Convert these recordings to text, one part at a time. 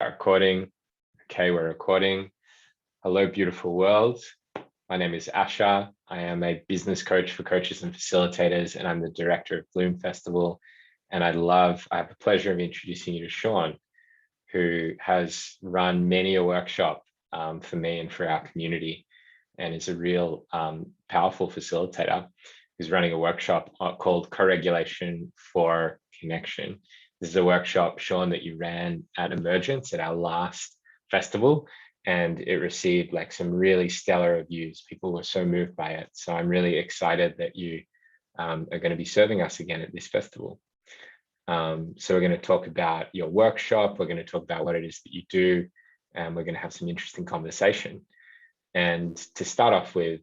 Recording. Okay, we're recording. Hello, beautiful world. My name is Asha. I am a business coach for coaches and facilitators, and I'm the director of Bloom Festival. And I have the pleasure of introducing you to Seán, who has run many a workshop for me and for our community, and is a real powerful facilitator. He's running a workshop called Coregulation For Connection. This is a workshop, Seán, that you ran at Emergence at our last festival, and it received like some really stellar reviews. People were so moved by it. So I'm really excited that you are going to be serving us again at this festival. So we're going to talk about your workshop. We're going to talk about what it is that you do, and we're going to have some interesting conversation. And to start off with,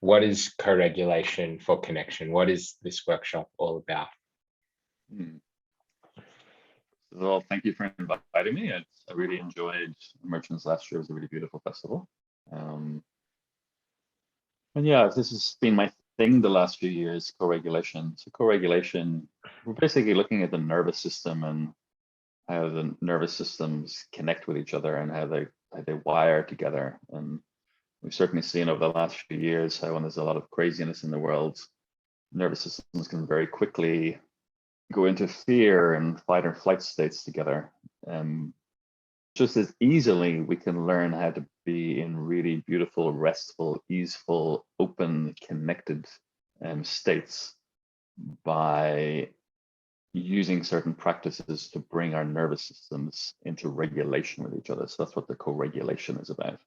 what is Co-Regulation for Connection? What is this workshop all about? Well, thank you for inviting me. I really enjoyed Emergence last year. It was a really beautiful festival. And yeah, this has been my thing the last few years, co-regulation. So co-regulation, we're basically looking at the nervous system and how the nervous systems connect with each other and how they wire together. And we've certainly seen over the last few years how when there's a lot of craziness in the world, nervous systems can very quickly go into fear and fight or flight states together. Just as easily, we can learn how to be in really beautiful, restful, easeful, open, connected states by using certain practices to bring our nervous systems into regulation with each other. So that's what the co-regulation is about.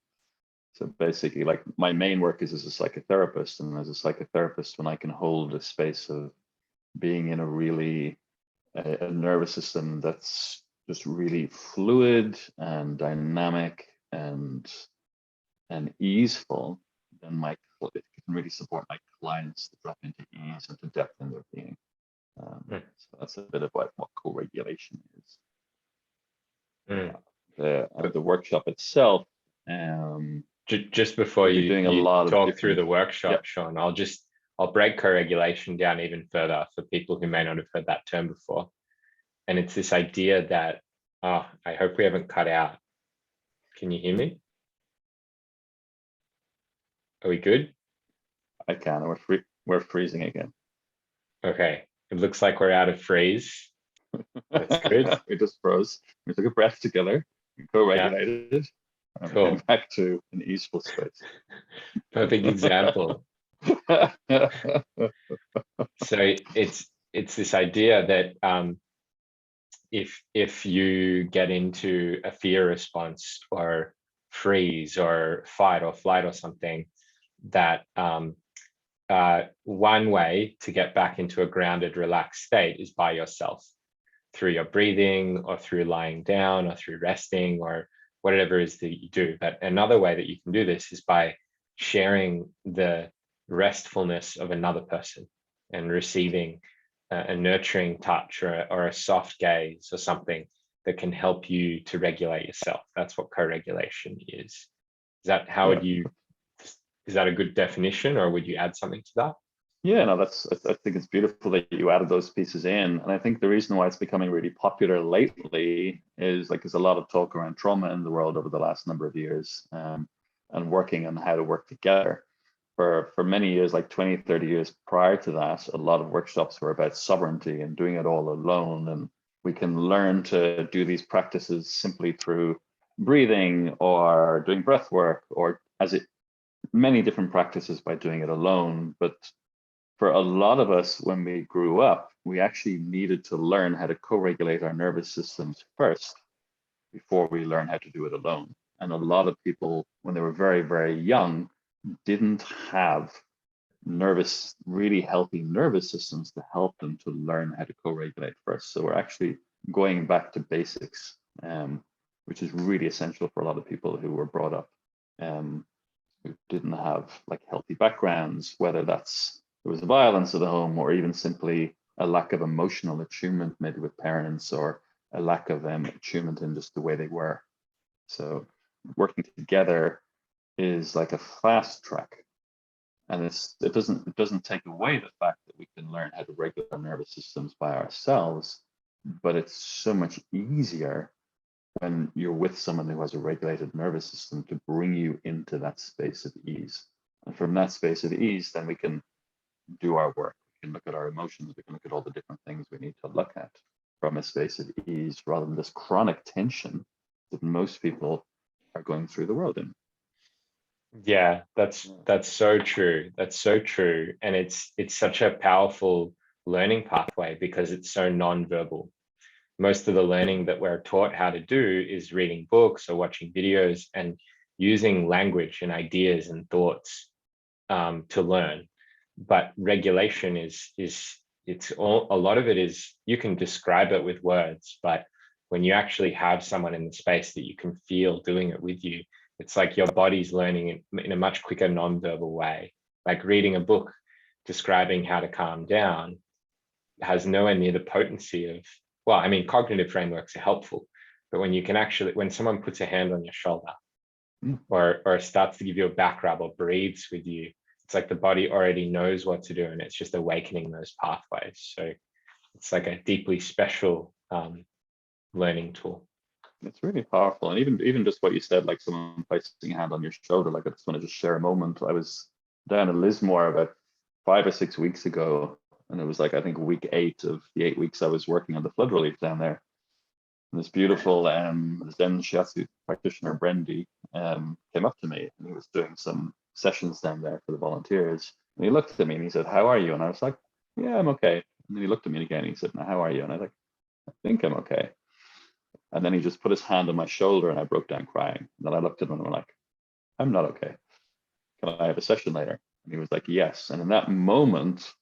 So basically, like my main work is as a psychotherapist, and as a psychotherapist, when I can hold a space of being in a nervous system that's just really fluid and dynamic and easeful, then it can really support my clients to drop into ease and to depth in their being. So that's a bit of what co-regulation is. The workshop itself. Just before you talk through the workshop, yep. Seán, I'll break co-regulation down even further for people who may not have heard that term before. And it's this idea that, I hope we haven't cut out. Can you hear me? Are we good? I can. We're freezing again. Okay. It looks like we're out of freeze. That's good. We just froze. We took a breath together. We co-regulated. Yeah. Cool. And back to an easeful space. Perfect example. So it's this idea that if you get into a fear response or freeze or fight or flight or something, that one way to get back into a grounded, relaxed state is by yourself, through your breathing or through lying down or through resting or whatever it is that you do. But another way that you can do this is by sharing the restfulness of another person and receiving a nurturing touch or a soft gaze or something that can help you to regulate yourself. That's what co-regulation is. Is that is that a good definition, or would you add something to that? Yeah, no, I think it's beautiful that you added those pieces in. And I think the reason why it's becoming really popular lately is there's a lot of talk around trauma in the world over the last number of years, and working on how to work together. For many years, like 20, 30 years prior to that, a lot of workshops were about sovereignty and doing it all alone. And we can learn to do these practices simply through breathing or doing breath work or many different practices by doing it alone. But for a lot of us, when we grew up, we actually needed to learn how to co-regulate our nervous systems first before we learn how to do it alone. And a lot of people, when they were very, very young, didn't have really healthy nervous systems to help them to learn how to co-regulate first. So we're actually going back to basics, which is really essential for a lot of people who were brought up who didn't have healthy backgrounds, whether there was violence in the home or even simply a lack of emotional attunement maybe with parents or a lack of attunement in just the way they were. So working together is like a fast track, and it doesn't take away the fact that we can learn how to regulate our nervous systems by ourselves, but it's so much easier when you're with someone who has a regulated nervous system to bring you into that space of ease. And from that space of ease, then we can do our work. We can look at our emotions. We can look at all the different things we need to look at from a space of ease rather than this chronic tension that most people are going through the world in. Yeah, that's so true. That's so true. And it's such a powerful learning pathway because it's so non-verbal. Most of the learning that we're taught how to do is reading books or watching videos and using language and ideas and thoughts to learn. But regulation it's all, a lot of it is you can describe it with words, but when you actually have someone in the space that you can feel doing it with you, it's like your body's learning in a much quicker non-verbal way. Like reading a book describing how to calm down has nowhere near the potency of, well, I mean, cognitive frameworks are helpful, but when you can actually, when someone puts a hand on your shoulder or starts to give you a back rub or breathes with you, it's like the body already knows what to do and it's just awakening those pathways. So it's like a deeply special learning tool. It's really powerful. And even just what you said, like someone placing a hand on your shoulder, like I just want to just share a moment. I was down in Lismore about 5 or 6 weeks ago, and it was like, I think week 8 of the 8 weeks I was working on the flood relief down there. And this beautiful Zen shiatsu practitioner, Brendy, came up to me and he was doing some sessions down there for the volunteers. And he looked at me and he said, "How are you?" And I was like, "Yeah, I'm okay." And then he looked at me again and he said, "Now, how are you?" And I was like, "I think I'm okay." And then he just put his hand on my shoulder and I broke down crying. And then I looked at him and I'm like, "I'm not okay. Can I have a session later?" And he was like, "Yes." And in that moment,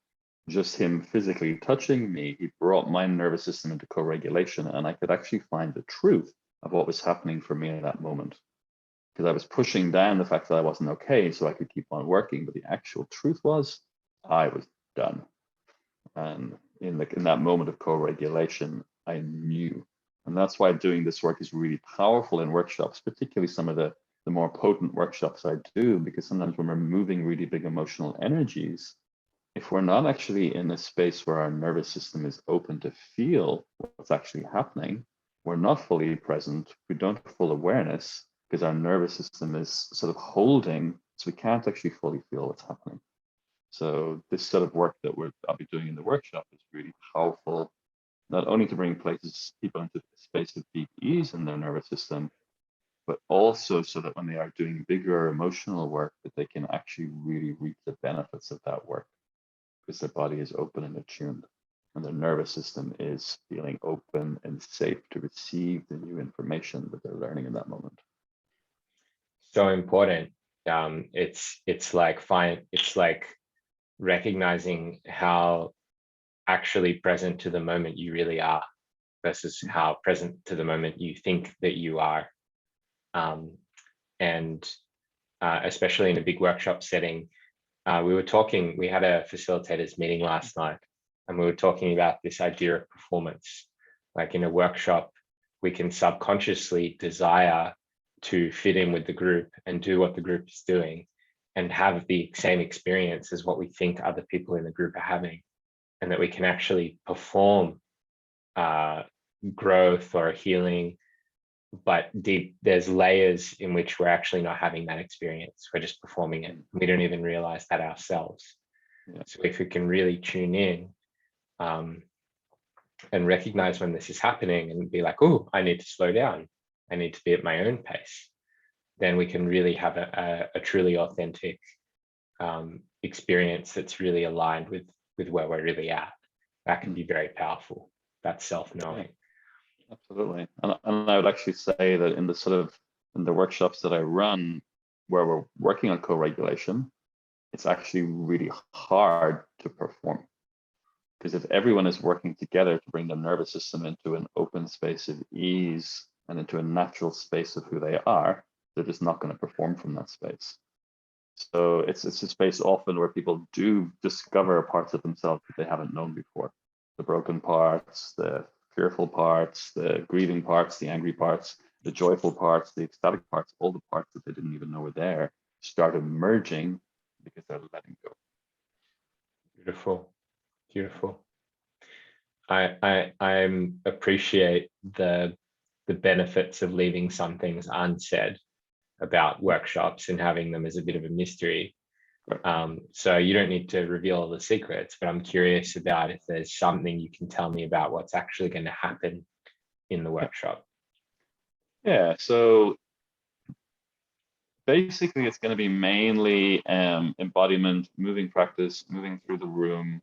just him physically touching me, he brought my nervous system into co-regulation, and I could actually find the truth of what was happening for me in that moment. Because I was pushing down the fact that I wasn't okay so I could keep on working, but the actual truth was I was done. And in that moment of co-regulation, I knew. And that's why doing this work is really powerful in workshops, particularly some of the more potent workshops I do, because sometimes when we're moving really big emotional energies, if we're not actually in a space where our nervous system is open to feel what's actually happening, we're not fully present, we don't have full awareness because our nervous system is sort of holding, so we can't actually fully feel what's happening. So this sort of work that I'll be doing in the workshop is really powerful, not only to bring people into a space of deep ease in their nervous system, but also so that when they are doing bigger emotional work, that they can actually really reap the benefits of that work because their body is open and attuned and their nervous system is feeling open and safe to receive the new information that they're learning in that moment. So important. It's like recognizing how actually present to the moment you really are versus how present to the moment you think that you are. And especially in a big workshop setting, we had a facilitators meeting last night, and we were talking about this idea of performance. Like in a workshop, we can subconsciously desire to fit in with the group and do what the group is doing and have the same experience as what we think other people in the group are having, and that we can actually perform growth or healing, but there's layers in which we're actually not having that experience. We're just performing it. We don't even realize that ourselves. Yeah. So if we can really tune in and recognize when this is happening and be like, "Oh, I need to slow down. I need to be at my own pace," then we can really have a truly authentic experience that's really aligned with where we're really at. That can be very powerful, that self-knowing. Absolutely. And I would actually say that in the workshops that I run where we're working on co-regulation, it's actually really hard to perform. Because if everyone is working together to bring the nervous system into an open space of ease and into a natural space of who they are, they're just not going to perform from that space. So it's a space often where people do discover parts of themselves that they haven't known before. The broken parts, the fearful parts, the grieving parts, the angry parts, the joyful parts, the ecstatic parts, all the parts that they didn't even know were there start emerging because they're letting go. Beautiful, beautiful. I appreciate the the benefits of leaving some things unsaid about workshops and having them as a bit of a mystery. So you don't need to reveal all the secrets, but I'm curious about if there's something you can tell me about what's actually going to happen in the workshop. Yeah, so basically it's going to be mainly embodiment, moving practice, moving through the room,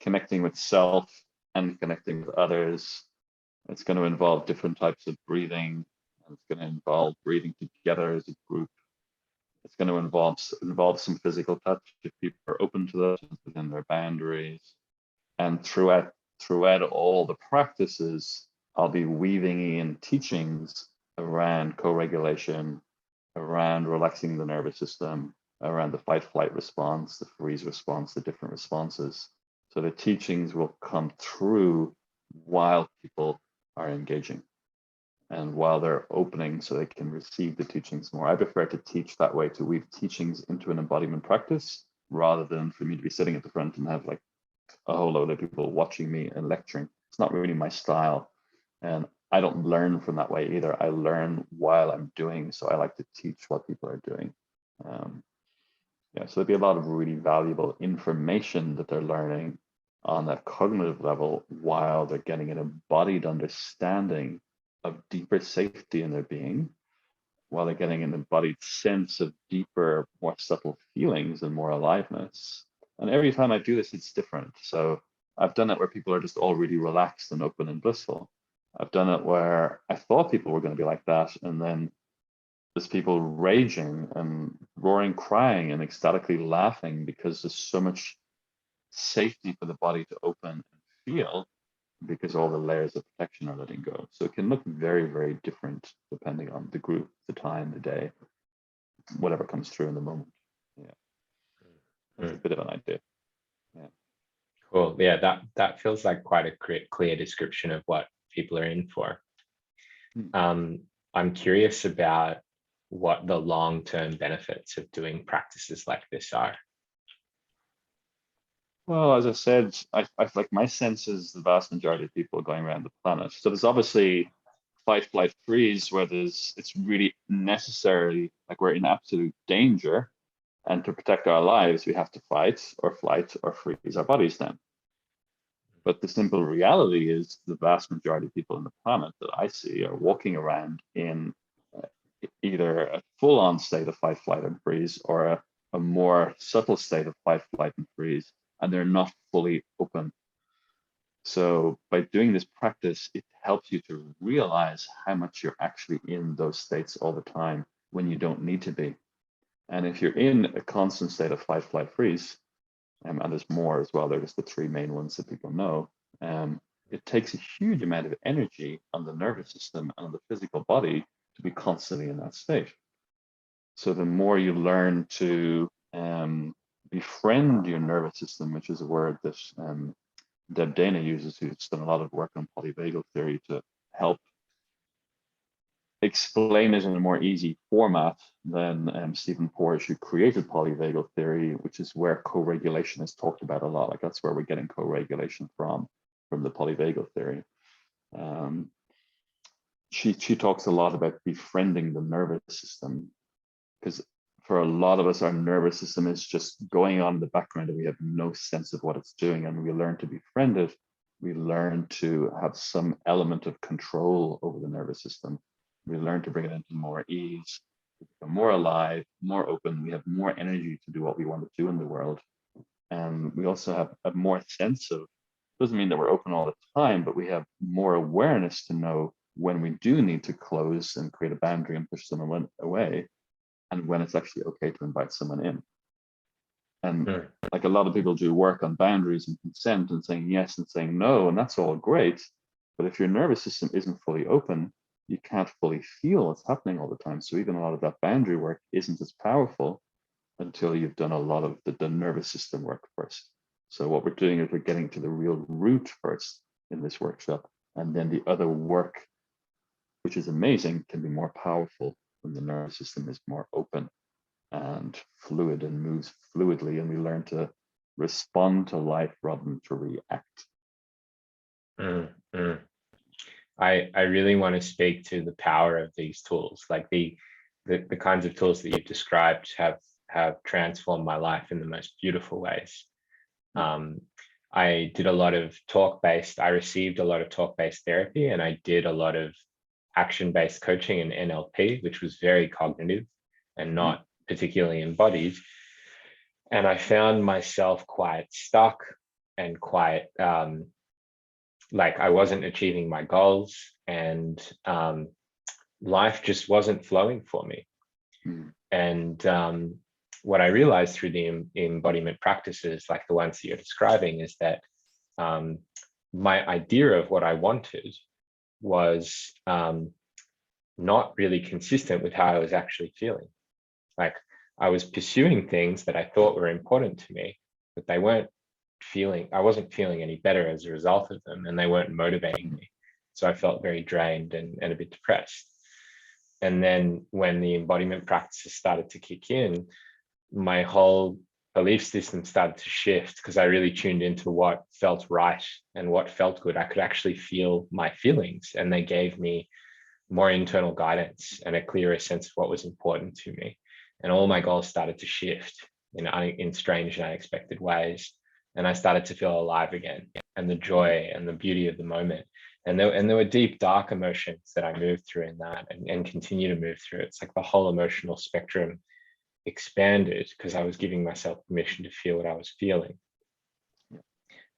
connecting with self and connecting with others. It's going to involve different types of breathing. It's going to involve breathing together as a group. It's going to involve some physical touch if people are open to that within their boundaries. And throughout all the practices, I'll be weaving in teachings around co-regulation, around relaxing the nervous system, around the fight-flight response, the freeze response, the different responses. So the teachings will come through while people are engaging and while they're opening so they can receive the teachings more. I prefer to teach that way, to weave teachings into an embodiment practice rather than for me to be sitting at the front and have like a whole load of people watching me and lecturing. It's not really my style. And I don't learn from that way either. I learn while I'm doing. So I like to teach what people are doing. Yeah, so there'll be a lot of really valuable information that they're learning on that cognitive level while they're getting an embodied understanding of deeper safety in their being, while they're getting an embodied sense of deeper, more subtle feelings and more aliveness. And every time I do this, it's different. So I've done it where people are just all really relaxed and open and blissful. I've done it where I thought people were going to be like that, and then there's people raging and roaring, crying, and ecstatically laughing because there's so much safety for the body to open and feel because all the layers of protection are letting go. So it can look very, very different depending on the group, the time, the day, whatever comes through in the moment. Yeah, that's a bit of an idea. Yeah. Cool. Yeah, that feels like quite a clear description of what people are in for. I'm curious about what the long-term benefits of doing practices like this are. Well, as I said, I like my sense is the vast majority of people are going around the planet. So there's obviously fight, flight, freeze, where it's really necessary, like we're in absolute danger. And to protect our lives, we have to fight or flight or freeze our bodies down. But the simple reality is the vast majority of people on the planet that I see are walking around in either a full-on state of fight, flight, and freeze, or a more subtle state of fight, flight, and freeze, and they're not fully open. So by doing this practice, it helps you to realize how much you're actually in those states all the time when you don't need to be. And if you're in a constant state of fight, flight, freeze, and there's more as well, there's the three main ones that people know, it takes a huge amount of energy on the nervous system and on the physical body to be constantly in that state. So the more you learn to befriend your nervous system, which is a word that Deb Dana uses, who's done a lot of work on polyvagal theory to help explain it in a more easy format than Stephen Porges, who created polyvagal theory, which is where co-regulation is talked about a lot. Like that's where we're getting co-regulation from the polyvagal theory. She talks a lot about befriending the nervous system, because for a lot of us, our nervous system is just going on in the background and we have no sense of what it's doing. And we learn to befriend it. We learn to have some element of control over the nervous system. We learn to bring it into more ease, become more alive, more open. We have more energy to do what we want to do in the world. And we also have a more sense of, doesn't mean that we're open all the time, but we have more awareness to know when we do need to close and create a boundary and push someone away, and when it's actually okay to invite someone in. And like a lot of people do work on boundaries and consent and saying yes and saying no, and that's all great. But if your nervous system isn't fully open, you can't fully feel what's happening all the time. So even a lot of that boundary work isn't as powerful until you've done a lot of the nervous system work first. So what we're doing is we're getting to the real root first in this workshop. And then the other work, which is amazing, can be more powerful when the nervous system is more open and fluid and moves fluidly, and we learn to respond to life rather than to react. I really want to speak to the power of these tools, like the kinds of tools that you've described have transformed my life in the most beautiful ways. I did a lot of I received a lot of talk-based therapy, and I did a lot of action-based coaching and NLP, which was very cognitive and not particularly embodied. And I found myself quite stuck and quite like I wasn't achieving my goals, and life just wasn't flowing for me. And what I realized through the embodiment practices, like the ones that you're describing, is that my idea of what I wanted was not really consistent with how I was actually feeling. Like I was pursuing things that I thought were important to me, but I wasn't feeling any better as a result of them, and they weren't motivating me. So I felt very drained and a bit depressed. And then when the embodiment practices started to kick in, my whole belief system started to shift, because I really tuned into what felt right and what felt good. I could actually feel my feelings, and they gave me more internal guidance and a clearer sense of what was important to me. And all my goals started to shift in strange and unexpected ways. And I started to feel alive again, and the joy and the beauty of the moment. And there were deep, dark emotions that I moved through in that, and continue to move through. It's like the whole emotional spectrum expanded because I was giving myself permission to feel what I was feeling.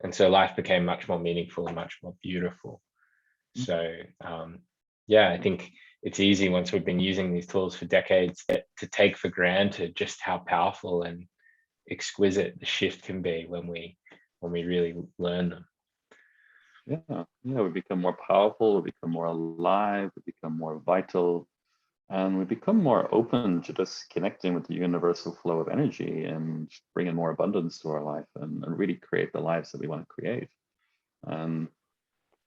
And so life became much more meaningful and much more beautiful. So yeah, I think it's easy, once we've been using these tools for decades, to take for granted just how powerful and exquisite the shift can be when we really learn them. Yeah, we become more powerful, we become more alive, we become more vital, and we become more open to just connecting with the universal flow of energy and bringing more abundance to our life, and really create the lives that we want to create. And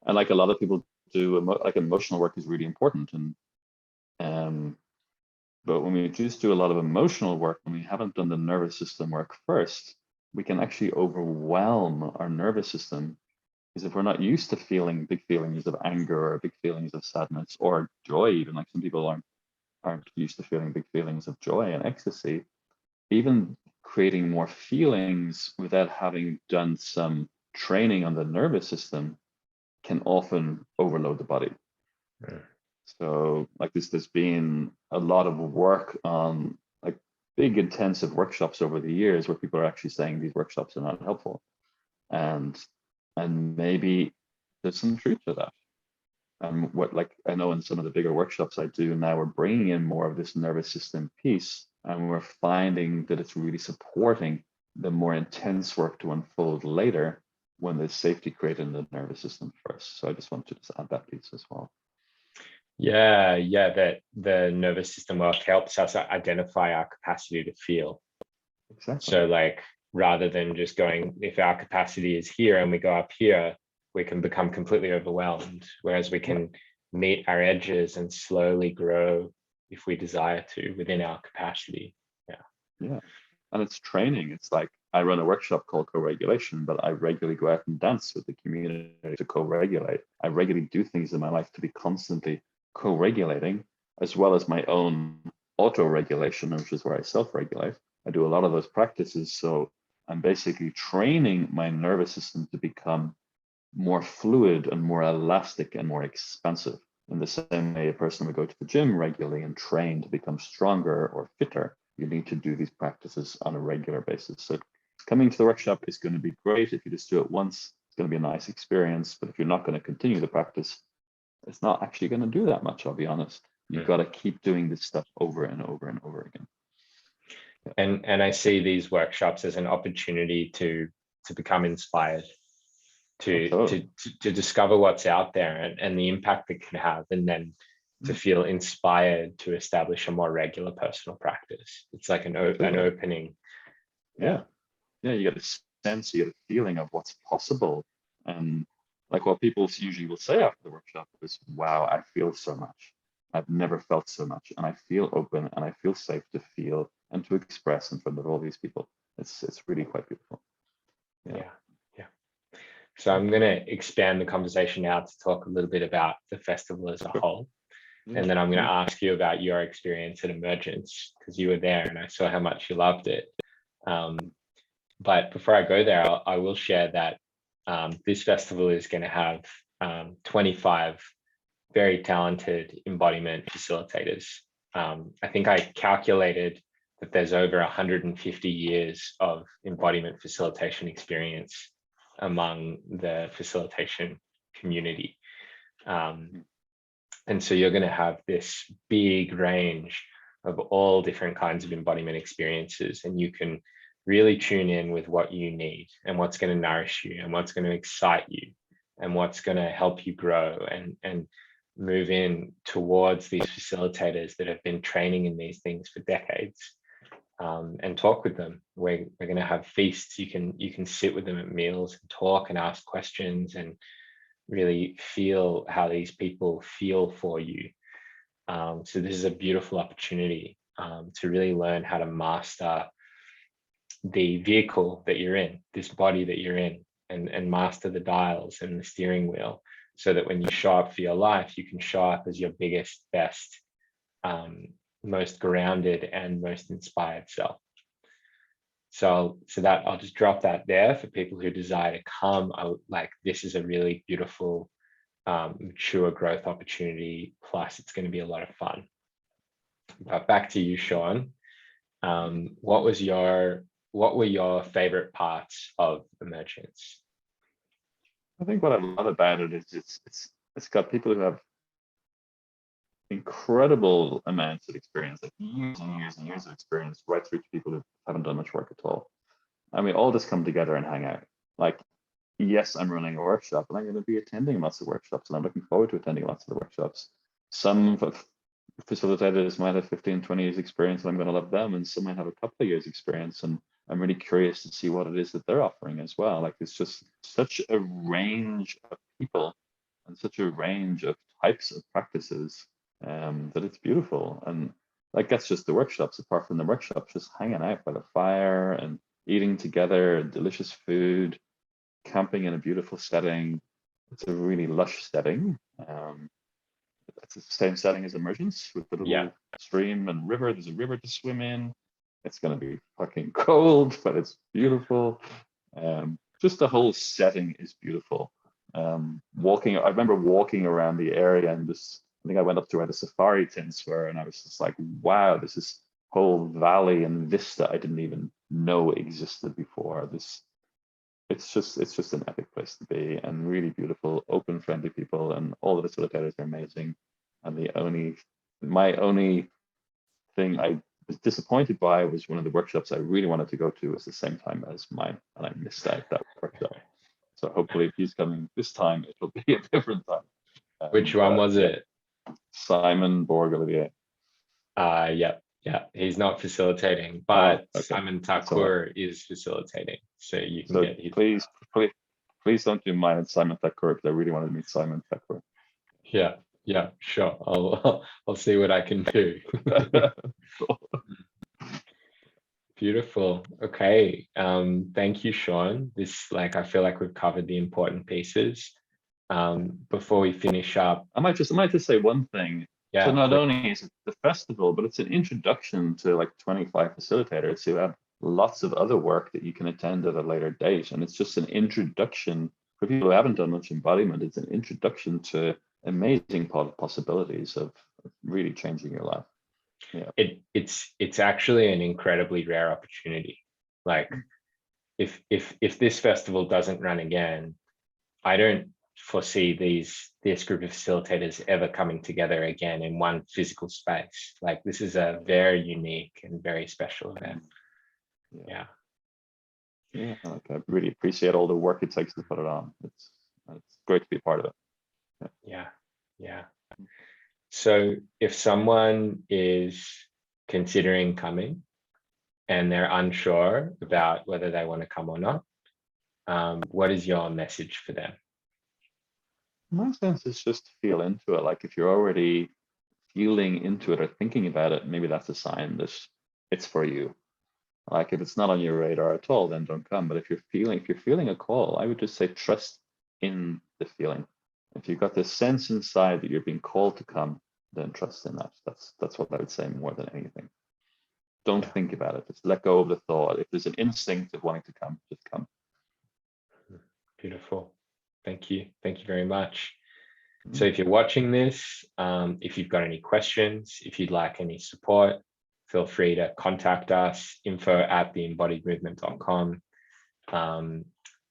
like a lot of people do, like emotional work is really important. But when we just do a lot of emotional work, when we haven't done the nervous system work first, we can actually overwhelm our nervous system. Because if we're not used to feeling big feelings of anger or big feelings of sadness or joy, even, like some people aren't used to feeling big feelings of joy and ecstasy, even creating more feelings without having done some training on the nervous system can often overload the body. So like there's been a lot of work on like big intensive workshops over the years where people are actually saying these workshops are not helpful. And maybe there's some truth to that. And what, like, I know in some of the bigger workshops I do now, we're bringing in more of this nervous system piece, and we're finding that it's really supporting the more intense work to unfold later when there's safety created in the nervous system first. So I just wanted to just add that piece as well. Yeah, that the nervous system work helps us identify our capacity to feel. Exactly. So like, rather than just going, if our capacity is here and we go up here, we can become completely overwhelmed, whereas we can meet our edges and slowly grow if we desire to within our capacity. Yeah. And it's training. It's like I run a workshop called Co-Regulation, but I regularly go out and dance with the community to co-regulate. I regularly do things in my life to be constantly co-regulating, as well as my own auto-regulation, which is where I self-regulate. I do a lot of those practices. So I'm basically training my nervous system to become more fluid and more elastic and more expansive. In the same way a person would go to the gym regularly and train to become stronger or fitter, you need to do these practices on a regular basis. So coming to the workshop is going to be great. If you just do it once, it's going to be a nice experience. But if you're not going to continue the practice, it's not actually going to do that much, I'll be honest. You've got to keep doing this stuff over and over and over again. And I see these workshops as an opportunity to become inspired, to discover what's out there and the impact it can have, and then to feel inspired to establish a more regular personal practice. It's like an opening. Yeah, you get a sense, you get a feeling of what's possible. And like what people usually will say after the workshop is, wow, I feel so much. I've never felt so much, and I feel open and I feel safe to feel and to express in front of all these people. It's really quite beautiful. Yeah. So I'm going to expand the conversation now to talk a little bit about the festival as a whole. And then I'm going to ask you about your experience at Emergence, because you were there and I saw how much you loved it. But before I go there, I will share that this festival is going to have 25 very talented embodiment facilitators. I think I calculated that there's over 150 years of embodiment facilitation experience among the facilitation community. And so you're going to have this big range of all different kinds of embodiment experiences, and you can really tune in with what you need and what's going to nourish you and what's going to excite you and what's going to help you grow and move in towards these facilitators that have been training in these things for decades, and talk with them. We're going to have feasts. You can sit with them at meals and talk and ask questions and really feel how these people feel for you. So this is a beautiful opportunity to really learn how to master the vehicle that you're in, this body that you're in, and master the dials and the steering wheel, so that when you show up for your life, you can show up as your biggest, best, most grounded and most inspired self. So that I'll just drop that there for people who desire to come. This is a really beautiful, mature growth opportunity. Plus, it's going to be a lot of fun. But back to you, Seán. What were your favorite parts of Emergence? I think what I love about it is it's got people who have incredible amounts of experience, like years and years and years of experience, right through to people who haven't done much work at all. And we all just come together and hang out. Like, yes, I'm running a workshop and I'm going to be attending lots of workshops, and I'm looking forward to attending lots of the workshops. Some facilitators might have 15, 20 years experience, and I'm going to love them, and some might have a couple of years experience, and I'm really curious to see what it is that they're offering as well. Like, it's just such a range of people and such a range of types of practices, that it's beautiful. And like, that's just the workshops. Apart from the workshops, just hanging out by the fire and eating together and delicious food, camping in a beautiful setting. It's a really lush setting. It's the same setting as Emergence, with the little stream and river. There's a river to swim in. It's going to be fucking cold, but it's beautiful. Just the whole setting is beautiful. I remember walking around the area, and I think I went up to where the safari tents were, and I was just like, wow, this is whole valley and vista I didn't even know existed before. It's just an epic place to be, and really beautiful, open, friendly people, and all the facilitators are amazing. And my only thing I was disappointed by was one of the workshops I really wanted to go to was the same time as mine, and I missed out that workshop. So hopefully, if he's coming this time, it'll be a different time. Which one was it? Simon Borg-Olivier. Yeah, he's not facilitating, but okay. Simon Thakur is facilitating, so you can get his. Please don't do mine and Simon Thakur, because I really want to meet Simon Thakur. Yeah, sure. I'll see what I can do. Beautiful. Okay. Thank you, Seán. I feel like we've covered the important pieces. Before we finish up, I might just say one thing. Yeah, so not only is it the festival, but it's an introduction to like 25 facilitators who have lots of other work that you can attend at a later date. And it's just an introduction for people who haven't done much embodiment. It's an introduction to amazing possibilities of really changing your life. Yeah, it's actually an incredibly rare opportunity. Like, if this festival doesn't run again, I don't foresee this group of facilitators ever coming together again in one physical space. Like, this is a very unique and very special event. Yeah. Like, I really appreciate all the work it takes to put it on. It's great to be a part of it. Yeah. So if someone is considering coming and they're unsure about whether they want to come or not, what is your message for them? My sense is just to feel into it. Like, if you're already feeling into it or thinking about it, maybe that's a sign that it's for you. Like, if it's not on your radar at all, then don't come. But if you're feeling a call, I would just say trust in the feeling. If you've got this sense inside that you're being called to come, then trust in that. That's what I would say more than anything. Don't think about it. Just let go of the thought. If there's an instinct of wanting to come, just come. Beautiful. Thank you. Thank you very much. So if you're watching this, if you've got any questions, if you'd like any support, feel free to contact us, info@theembodiedmovement.com.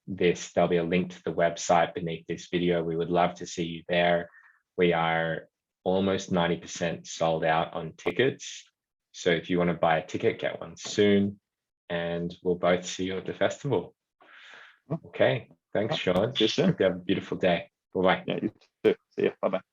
There'll be a link to the website beneath this video. We would love to see you there. We are almost 90% sold out on tickets. So if you want to buy a ticket, get one soon, and we'll both see you at the festival. Okay, thanks, Seán. See you soon. Hope you have a beautiful day. Bye-bye. Yeah, you too. See you. Bye-bye.